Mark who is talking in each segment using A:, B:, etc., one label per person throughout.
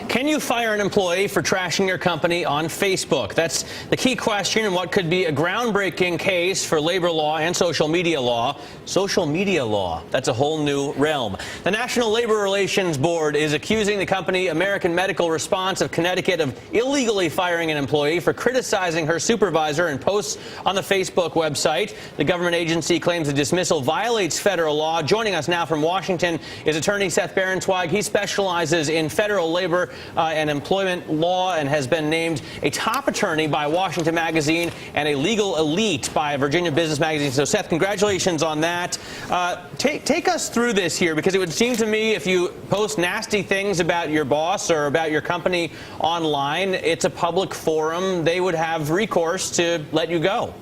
A: Can you fire an employee for trashing your company on Facebook? That's the key question in what could be a groundbreaking case for labor law and social media law. Social media law, that's a whole new realm. The National Labor Relations Board is accusing the company American Medical Response of Connecticut of illegally firing an employee for criticizing her supervisor in posts on the Facebook website. The government agency claims the dismissal violates federal law. Joining us now from Washington is attorney Seth Berensweig. He specializes in federal labor and employment law and has been named a top attorney by Washington Magazine and a legal elite by Virginia Business Magazine. So, Seth, congratulations on that. Take us through this here, because it would seem to me if you post nasty things about your boss or about your company online, it's a public forum. They would have recourse to let you go.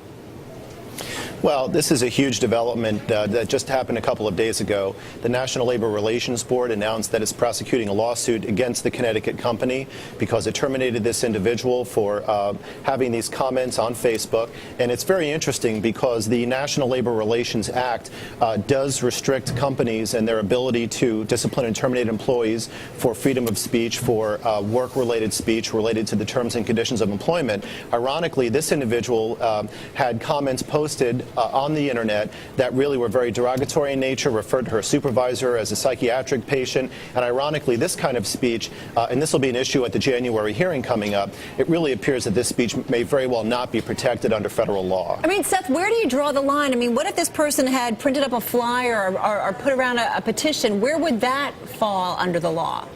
B: Well, this is a huge development that just happened a couple of days ago. The National Labor Relations Board announced that it's prosecuting a lawsuit against the Connecticut company because it terminated this individual for having these comments on Facebook. And it's very interesting because the National Labor Relations Act does restrict companies and their ability to discipline and terminate employees for freedom of speech, for work-related speech related to the terms and conditions of employment. Ironically, this individual had comments posted on the internet that really were very derogatory in nature, referred to her supervisor as a psychiatric patient, and ironically this kind of speech, and this will be an issue at the January hearing coming up, it really appears that this speech may very well not be protected under federal law.
C: I mean, Seth, where do you draw the line? I mean, what if this person had printed up a flyer or put around a petition? Where would that fall under the law?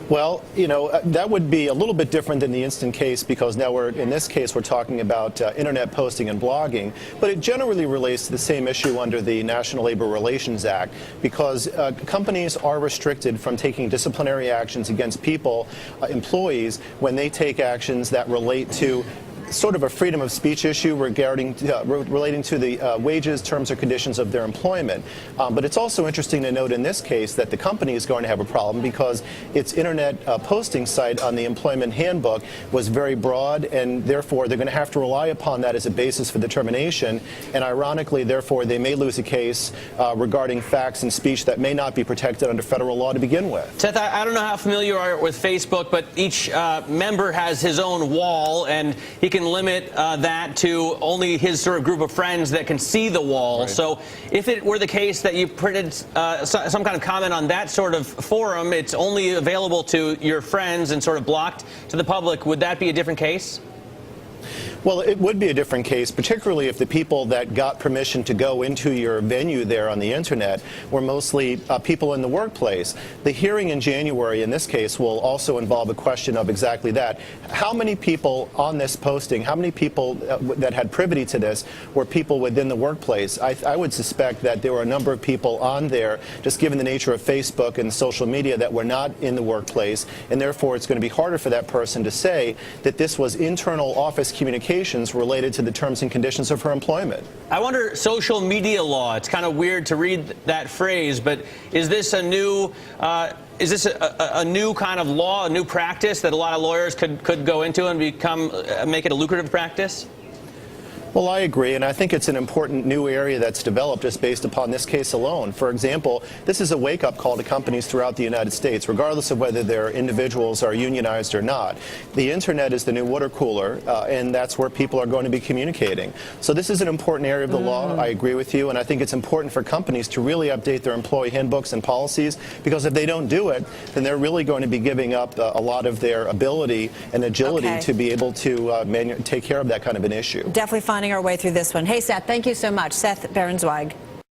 B: Well, you know, that would be a little bit different than the instant case, because now in this case we're talking about internet posting and blogging, but it generally relates to the same issue under the National Labor Relations Act, because companies are restricted from taking disciplinary actions against people, employees, when they take actions that relate to sort of a freedom of speech issue relating to the wages, terms, or conditions of their employment. But it's also interesting to note in this case that the company is going to have a problem because its internet posting site on the employment handbook was very broad, and therefore they're going to have to rely upon that as a basis for the termination. And ironically, therefore, they may lose a case regarding facts and speech that may not be protected under federal law to begin with.
A: Seth, I don't know how familiar you are with Facebook, but each member has his own wall, and he can limit that to only his sort of group of friends that can see the wall. Right. So if it were the case that you printed some kind of comment on that sort of forum, it's only available to your friends and sort of blocked to the public, would that be a different case?
B: Well, it would be a different case, particularly if the people that got permission to go into your venue there on the internet were mostly people in the workplace. The hearing in January in this case will also involve a question of exactly that. How many people on this posting, how many people that had privity to this were people within the workplace? I would suspect that there were a number of people on there, just given the nature of Facebook and social media, that were not in the workplace, and therefore it's going to be harder for that person to say that this was internal office communication related to the terms and conditions of her employment.
A: I wonder, social media law, it's kind of weird to read that phrase, but is this a new a new kind of law, a new practice that a lot of lawyers could go into and make it a lucrative practice?
B: Well, I agree, and I think it's an important new area that's developed just based upon this case alone. For example, this is a wake-up call to companies throughout the United States, regardless of whether their individuals are unionized or not. The internet is the new water cooler, and that's where people are going to be communicating. So this is an important area of the law. I agree with you, and I think it's important for companies to really update their employee handbooks and policies, because if they don't do it, then they're really going to be giving up a lot of their ability and agility to be able to take care of that kind of an issue.
C: Definitely finding our way through this one. Hey, Seth, thank you so much. Seth Berensweig.